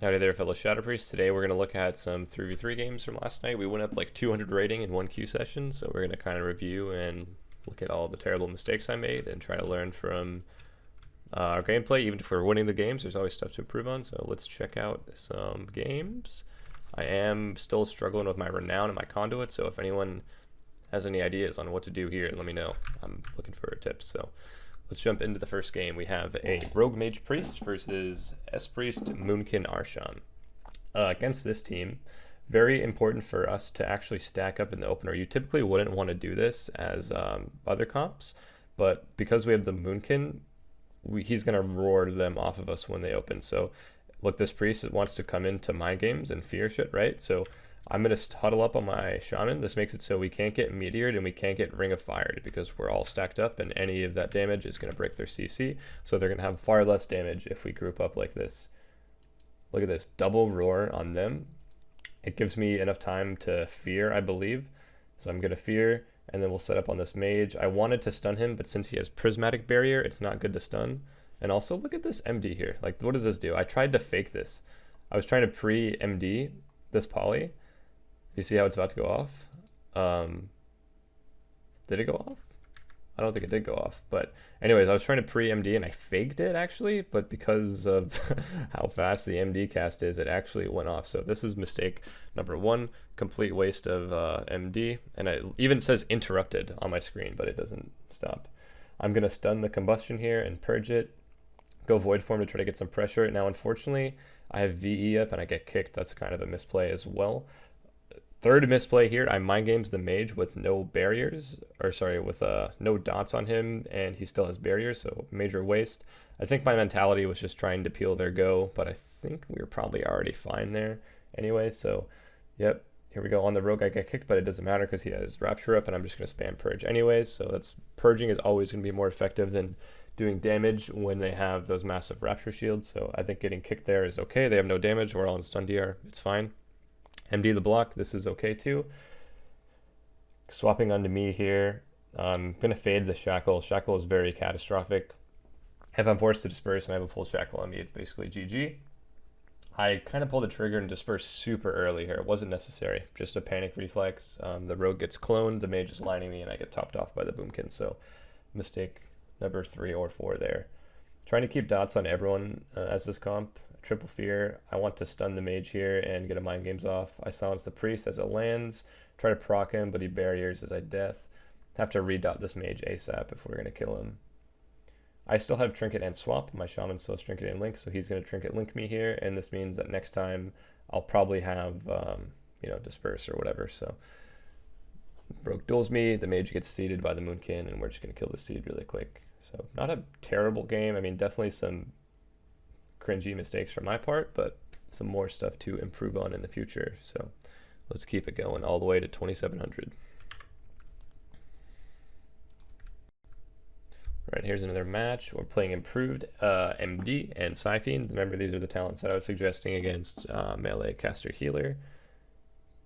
Howdy there, fellow Shadow Priests. Today we're going to look at some 3v3 games from last night. We went up like 200 rating in one queue session, so we're going to kind of review and look at all the terrible mistakes I made and try to learn from our gameplay. Even if we're winning the games, there's always stuff to improve on, so let's check out some games. I am still struggling with my Renown and my Conduit, so if anyone has any ideas on what to do here, let me know. I'm looking for tips, so let's jump into the first game. We have a Rogue Mage Priest versus Spriest Moonkin Arshan. Against this team, very important for us to actually stack up in the opener. You typically wouldn't want to do this as other comps, but because we have the Moonkin, he's going to roar them off of us when they open. So look, this Priest wants to come into my games and fear shit, right? So I'm going to huddle up on my Shaman. This makes it so we can't get Meteored and we can't get Ring of Fired because we're all stacked up and any of that damage is going to break their CC. So they're going to have far less damage if we group up like this. Look at this, double roar on them. It gives me enough time to fear, I believe. So I'm going to fear and then we'll set up on this Mage. I wanted to stun him, but since he has Prismatic Barrier, it's not good to stun. And also look at this MD here. Like, what does this do? I tried to fake this. I was trying to pre-MD this poly. You see how it's about to go off? Did it go off? I don't think it did go off. But anyways, I was trying to pre-MD and I faked it actually, but because of how fast the MD cast is, it actually went off. So this is mistake number one, complete waste of MD. And it even says interrupted on my screen, but it doesn't stop. I'm going to stun the combustion here and purge it. Go Void Form to try to get some pressure. Now, unfortunately, I have VE up and I get kicked. That's kind of a misplay as well. Third misplay here, I mind games the Mage with no barriers, or sorry, with no dots on him, and he still has barriers, so major waste. I think my mentality was just trying to peel their go, but I think we were probably already fine there anyway, so yep, here we go. On the Rogue, I get kicked, but it doesn't matter because he has Rapture up, and I'm just going to spam Purge anyways, so that's purging is always going to be more effective than doing damage when they have those massive Rapture shields, so I think getting kicked there is okay. They have no damage, we're all in stun DR, it's fine. MD the block, this is okay too. Swapping onto me here. I'm going to fade the Shackle. Shackle is very catastrophic. If I'm forced to disperse and I have a full Shackle on me, it's basically GG. I kind of pulled the trigger and dispersed super early here. It wasn't necessary, just a panic reflex. The Rogue gets cloned, the Mage is lining me, and I get topped off by the Moonkin. So mistake number 3 or 4 there. Trying to keep dots on everyone as this comp. Triple fear. I want to stun the Mage here and get a mind games off. I silence the Priest as it lands. Try to proc him, but he barriers as I death. Have to redot this Mage ASAP if we're going to kill him. I still have Trinket and Swap. My Shaman still has Trinket and Link, so he's going to Trinket Link me here, and this means that next time I'll probably have, Disperse or whatever. So Rogue duels me, the Mage gets seeded by the Moonkin, and we're just going to kill the seed really quick. So not a terrible game. I mean, definitely some cringy mistakes from my part, but some more stuff to improve on in the future. So let's keep it going all the way to 2700. Right, here's another match. We're playing improved MD and Psyfiend. Remember, these are the talents that I was suggesting against melee caster healer.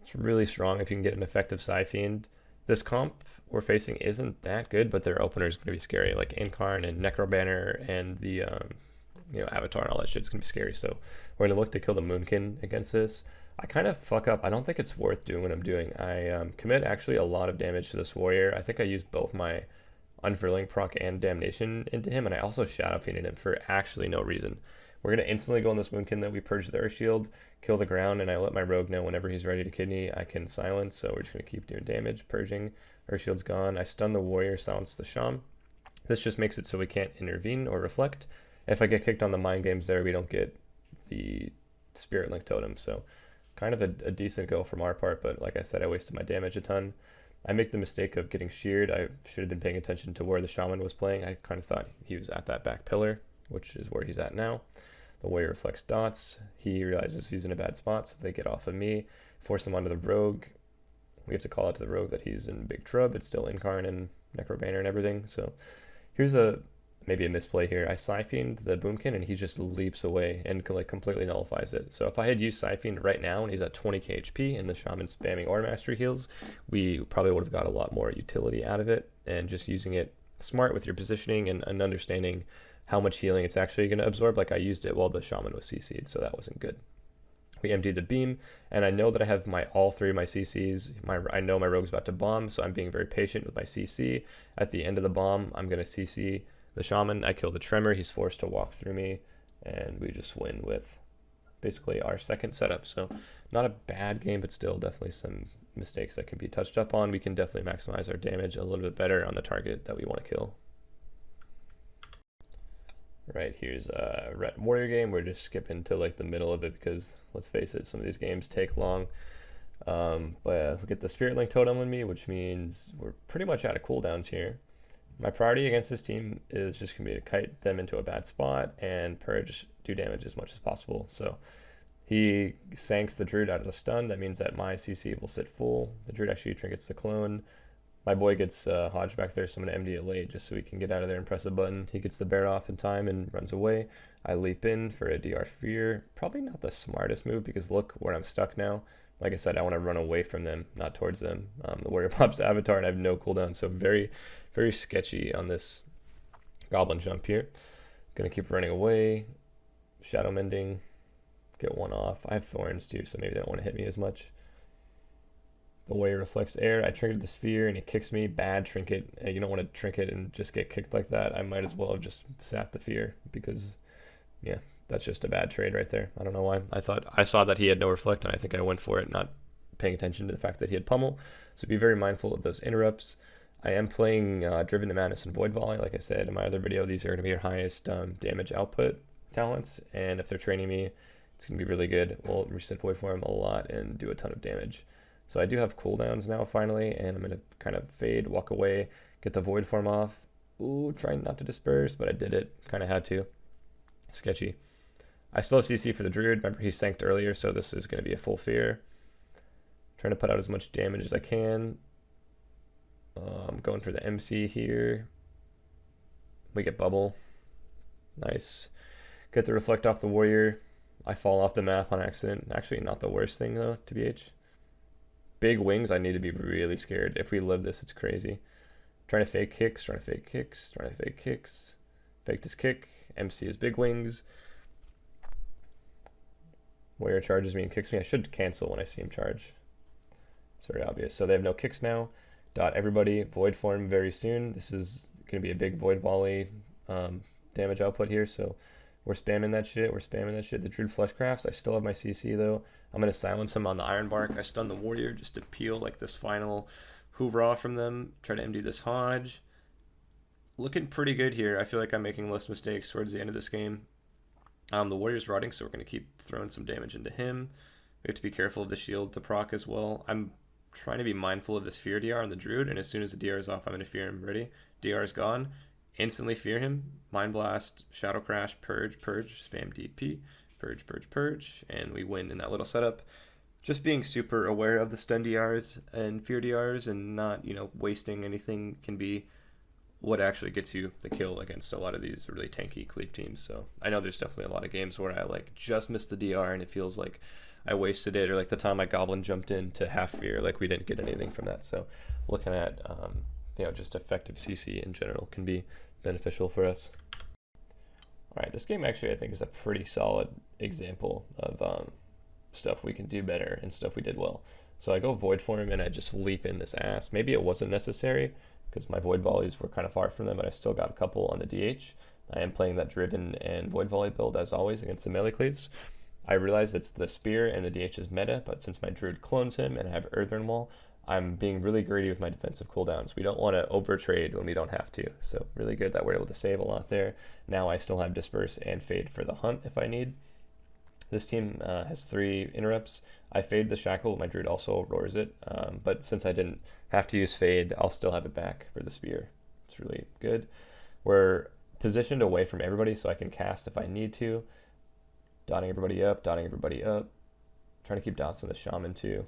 It's really strong if you can get an effective Psyfiend. This comp we're facing isn't that good, but their opener is going to be scary, like Incarn and Necrobanner and the Avatar and all that shit's gonna be scary. So we're gonna look to kill the Moonkin against this. I kind of fuck up. I don't think it's worth doing what I'm doing. I commit actually a lot of damage to this warrior. I think I used both my Unfurling proc and Damnation into him, and I also Shadow Fiended him for actually no reason. We're gonna instantly go on this Moonkin that we purge the Earth Shield, kill the ground, and I let my Rogue know whenever he's ready to kidney, I can silence. So we're just gonna keep doing damage, purging. Earth Shield's gone. I stun the warrior, silence the Sham. This just makes it so we can't intervene or reflect. If I get kicked on the mind games there, we don't get the Spirit Link Totem. So kind of a decent go from our part, but like I said, I wasted my damage a ton. I make the mistake of getting sheared. I should have been paying attention to where the Shaman was playing. I kind of thought he was at that back pillar, which is where he's at now. The warrior reflects dots. He realizes he's in a bad spot, so they get off of me. Force him onto the Rogue. We have to call out to the Rogue that he's in big trouble. It's still Incarn and Necrobanner and everything. So here's maybe a misplay here. I Psyfiend the Boomkin and he just leaps away and completely nullifies it. So if I had used Psyfiend right now and he's at 20k HP and the Shaman spamming Aura Mastery heals, we probably would have got a lot more utility out of it, and just using it smart with your positioning and understanding how much healing it's actually going to absorb. Like I used it while the Shaman was CC'd, so that wasn't good. We empty the beam, and I know that I have all three of my CCs. I know my rogue's about to bomb, so I'm being very patient with my CC. At the end of the bomb, I'm going to CC the shaman. I kill the tremor. He's forced to walk through me, and we just win with basically our second setup. So not a bad game, but still definitely some mistakes that can be touched up on. We can definitely maximize our damage a little bit better on the target that we want to kill. Right, here's a Ret Warrior game. We're just skipping to like the middle of it because, let's face it, some of these games take long. But we get the Spirit Link Totem on me, which means we're pretty much out of cooldowns here. My priority against this team is just going to be to kite them into a bad spot and purge, do damage as much as possible. So he sanks the Druid out of the stun. That means that my CC will sit full. The Druid actually trinkets the clone. My boy gets Hodge back there, so I'm going to MD it late just so we can get out of there and press a button. He gets the bear off in time and runs away. I leap in for a DR Fear. Probably not the smartest move because look where I'm stuck now. Like I said, I want to run away from them, not towards them. The warrior pops Avatar and I have no cooldown, so very, very sketchy on this goblin jump here. Gonna keep running away. Shadow Mending. Get one off. I have thorns too, so maybe they don't want to hit me as much. The warrior reflects air. I triggered the sphere and he kicks me. Bad trinket. You don't want to trinket and just get kicked like that. I might as well have just sat the fear because, yeah, that's just a bad trade right there. I don't know why. I saw that he had no reflect and I think I went for it, not paying attention to the fact that he had pummel. So be very mindful of those interrupts. I am playing Driven to Madness and Void Volley. Like I said in my other video, these are going to be your highest damage output talents. And if they're training me, it's going to be really good. We'll reset Void Form a lot and do a ton of damage. So I do have cooldowns now finally, and I'm going to kind of fade, walk away, get the Void Form off. Ooh, trying not to disperse, but I did it. Kind of had to. Sketchy. I still have CC for the Druid. Remember, he sanked earlier, so this is going to be a full fear. Trying to put out as much damage as I can. I'm going for the MC here. We get bubble. Nice. Get the reflect off the warrior. I fall off the map on accident. Actually, not the worst thing, though, to BH. Big wings, I need to be really scared. If we live this, it's crazy. Trying to fake kicks, trying to fake kicks, trying to fake kicks. Faked his kick. MC is big wings. Warrior charges me and kicks me. I should cancel when I see him charge. It's very obvious. So they have no kicks now. Dot everybody. Void form very soon. This is going to be a big void volley damage output here. So we're spamming that shit. We're spamming that shit. The Druid Fleshcrafts. I still have my CC though. I'm going to silence him on the Iron Bark. I stun the warrior just to peel like this final hoorah from them. Try to MD this Hodge. Looking pretty good here. I feel like I'm making less mistakes towards the end of this game. The warrior's rotting, so we're going to keep throwing some damage into him. We have to be careful of the shield to proc as well. I'm trying to be mindful of this fear DR on the Druid, and as soon as the DR is off, I'm going to fear him. Ready? DR is gone. Instantly fear him. Mind Blast, Shadow Crash, Purge, spam DP, Purge, and we win in that little setup. Just being super aware of the stun DRs and fear DRs and not, wasting anything can be what actually gets you the kill against a lot of these really tanky cleave teams. So I know there's definitely a lot of games where I just missed the DR and it feels like I wasted it, or like the time my goblin jumped in to half fear, like we didn't get anything from that. So looking at just effective CC in general can be beneficial for us. All right, this game actually I think is a pretty solid example of stuff we can do better and stuff we did well. So I go Void Form and I just leap in this ass. Maybe it wasn't necessary because my Void Volleys were kind of far from them, but I still got a couple on the DH. I am playing that Driven and Void Volley build as always against the melee cleaves. I realize it's the Spear and the DH is meta, but since my Druid clones him and I have Earthern Wall, I'm being really greedy with my defensive cooldowns. We don't want to overtrade when we don't have to. So really good that we're able to save a lot there. Now I still have Disperse and Fade for the hunt if I need. This team has 3 interrupts. I fade the Shackle, my Druid also roars it, but since I didn't have to use Fade, I'll still have it back for the Spear. It's really good. We're positioned away from everybody so I can cast if I need to. Dotting everybody up. Trying to keep dots on the Shaman too,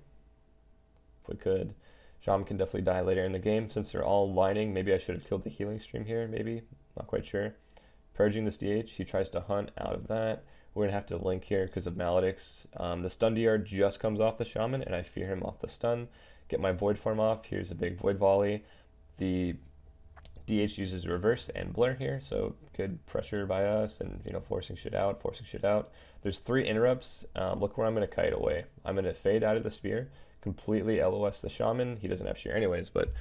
if we could. Shaman can definitely die later in the game. Since they're all lining, maybe I should have killed the healing stream here, maybe. Not quite sure. Purging this DH, he tries to hunt out of that. We're going to have to link here because of Maledicts. The stun DR just comes off the Shaman, and I fear him off the stun. Get my Void Form off. Here's a big Void Volley. The DH uses reverse and blur here, so good pressure by us and, you know, forcing shit out, forcing shit out. There's 3 interrupts. Look where I'm going to kite away. I'm going to fade out of the spear, completely LOS the shaman. He doesn't have shear anyways, but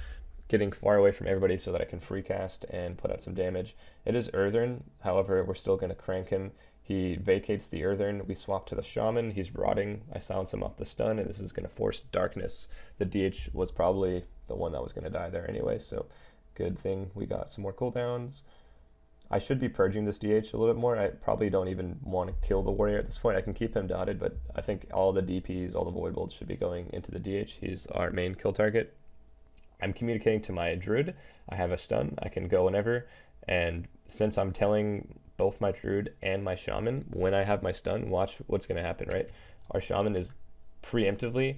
getting far away from everybody so that I can free cast and put out some damage. It is Earthern, however, we're still going to crank him. He vacates the Earthern, we swap to the Shaman, he's rotting, I silence him off the stun, and this is going to force Darkness. The DH was probably the one that was going to die there anyway, so good thing we got some more cooldowns. I should be purging this DH a little bit more. I probably don't even want to kill the Warrior at this point. I can keep him dotted, but I think all the DPs, all the Void Bolts should be going into the DH. He's our main kill target. I'm communicating to my Druid. I have a stun, I can go whenever, and since I'm telling both my Druid and my Shaman, when I have my stun, watch what's going to happen, right? Our Shaman is preemptively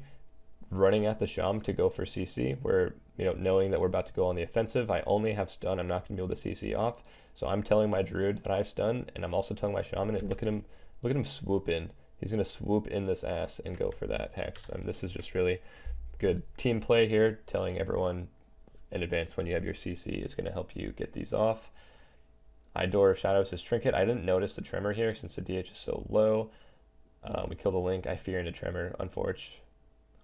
running at the Sham to go for CC. We're, you know, knowing that we're about to go on the offensive. I only have stun, I'm not going to be able to CC off, so I'm telling my Druid that I have stun, and I'm also telling my Shaman, and look at him swoop in. He's going to swoop in this ass and go for that Hex. I mean, this is just really good team play here, telling everyone in advance when you have your CC is going to help you get these off. I Door Shadows his Trinket. I didn't notice the Tremor here since the DH is so low. We kill the Link. I fear into Tremor, unfortunately.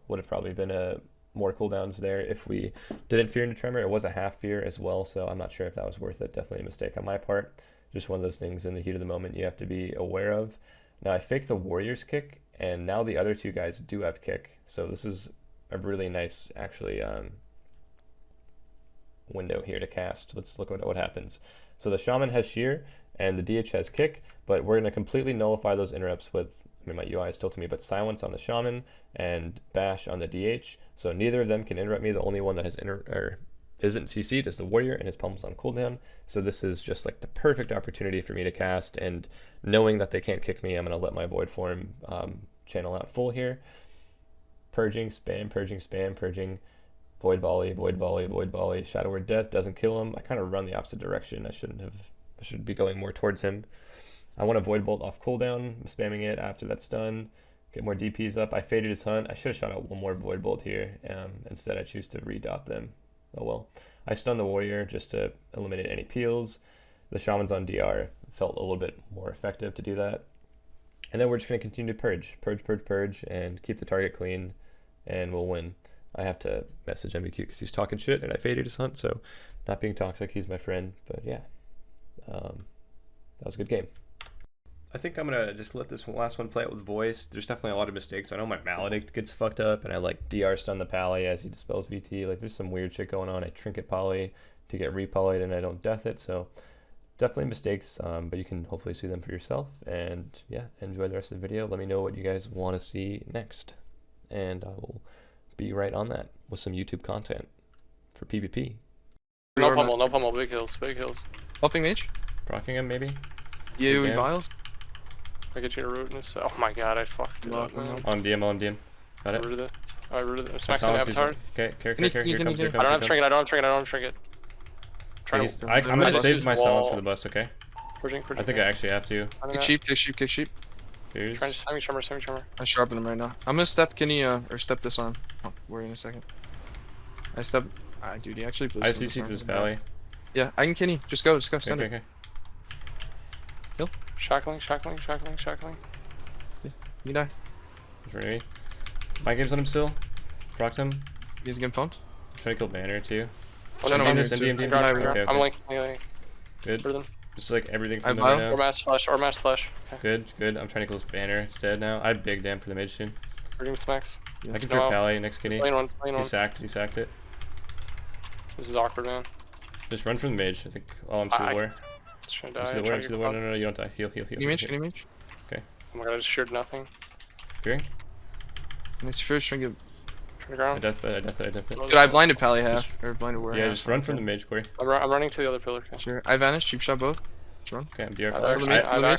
Would have probably been more cooldowns there if we didn't fear into Tremor. It was a half fear as well, so I'm not sure if that was worth it. Definitely a mistake on my part. Just one of those things in the heat of the moment you have to be aware of. Now I faked the Warrior's kick, and now the other 2 guys do have kick. So this is a really nice, actually, window here to cast. Let's look at what happens. So the Shaman has shear and the DH has kick, but we're going to completely nullify those interrupts with, I mean, my UI is still to me, but silence on the Shaman and bash on the DH. So neither of them can interrupt me. The only one that has isn't CC'd is the Warrior, and his pummel's on cooldown. So this is just like the perfect opportunity for me to cast, and knowing that they can't kick me, I'm going to let my Void Form channel out full here. Purging, spam, purging, spam, purging. Void volley, void volley, void volley. Shadow Word Death doesn't kill him. I kind of run the opposite direction. I should be going more towards him. I want a Void Bolt off cooldown. I'm spamming it after that stun. Get more DPs up. I faded his hunt. I should have shot out one more Void Bolt here. Instead, I choose to redot them. Oh well. I stunned the Warrior just to eliminate any peels. The Shaman's on DR. Felt a little bit more effective to do that. And then we're just going to continue to purge. Purge, purge, purge, and keep the target clean, and we'll win. I have to message MBQ because he's talking shit, and I faded his hunt, so not being toxic, he's my friend. But yeah, that was a good game. I think I'm going to just let this last one play out with voice. There's definitely a lot of mistakes. I know my Maledict gets fucked up, and I like DR stun the Pally as he dispels VT. Like, there's some weird shit going on. I trinket Poly to get repolyed, and I don't death it, so definitely mistakes, but you can hopefully see them for yourself. And yeah, enjoy the rest of the video. Let me know what you guys want to see next, and I will be right on that with some YouTube content for PvP. No pummel, big hills, big hills. Helping Mage? Procking him maybe? Yeah, Vials? I get you to root this. Oh my god, I fucked it up, man. On DM. Got it? Rooted it. I rooted it. Smack's an avatar. Okay, here comes. I don't have trinket, I don't have trinket. I'm gonna save my silence for the bus, okay? Purging. I think I actually have to. Kick sheep. Here's... Trying to semi-tremor. I sharpen him right now. I'm gonna step Kenny, or step this on. Oh, worry in a second. I step. Dude, he actually plays. I have CC for this Pally. Yeah, I can Kenny. Just go, send it. Okay. Kill. Shackling. Yeah, you die. He's ready. My game's on him still. Procced him. He's getting pumped. I'm trying to kill Banner too. Oh, no, this MD. Okay. I'm linking. Good. Further. This is like everything from them right now. Or mass flash. Okay. Good. I'm trying to kill this Banner instead now. I have big dam for the mage soon. Purging smacks. Yeah. I can throw Pally next kitty. Lane one. He sacked it. This is awkward, man. Just run from the mage. I think. Oh, I'm still aware. Should I die? I'm still aware. No, you don't die. Heal. Any mage? Okay. Oh my god, I just sheared nothing. Fearing? Next first trying to get. Turn the ground. I death it. Dude, I blinded Pally half. Or blinded where? Yeah, just run from the mage, Corey. I'm running to the other pillar. Okay. Sure. I vanished. Cheap shot both. Just run. Okay, I'm DR.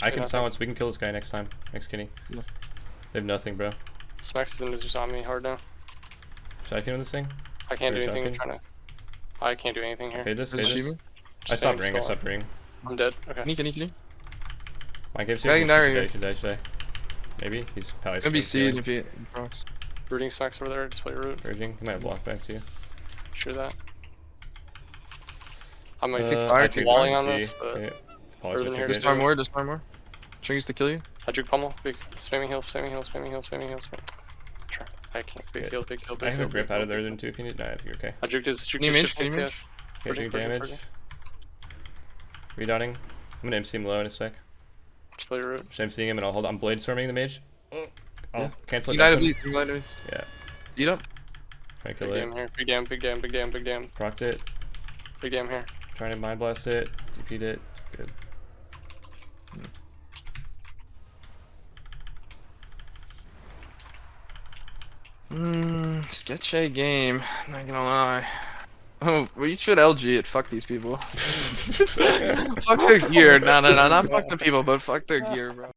I can silence. We can kill this guy next time. Next kitty. Yeah. They have nothing, bro. Smacks is just on me hard now. Should I feed on this thing? I can't do anything. I can't do anything here. Fade this. I stopped ring. I'm dead. Okay. Can you? My game's here. Should I? Maybe. He's probably gonna be seed if he procs. Rooting smacks over there. Display root. Purging. He might have blocked back too. Sure that. I'm like fire I tree, walling just on see. this, but Okay. Pause Further my than here, trigger. just Disarm more, disarm more. Triggers to kill you. Hadroot pummel, big spamming heal, spamming heal, spamming heal, spamming heal, spamming. Try. I can't. Big Okay. heal, big heal, I big have heal. a grip big out heal, of there big then heal. too if you need. No, I think you're okay. Hadroot is Can you mage? Can you mage? yes. Okay, Purging, doing purging, damage. purging. Redotting. I'm gonna MC him low in a sec. Spell your root. Just MCing him and I'll hold. I'm blade storming the mage. Oh, I'll Yeah. cancel it. United Down. bleed. United bleed. Yeah. Eat up. Trying to Big kill it. damn here. Big damn, big damn, big damn, big damn. Procced it. Big damn here. Trying to mind blast it. DP'd it. Good. Sketchy game. Not gonna lie. Oh, we should LG it. Fuck these people. Fuck their gear. No, not fuck the people, but fuck their gear, bro.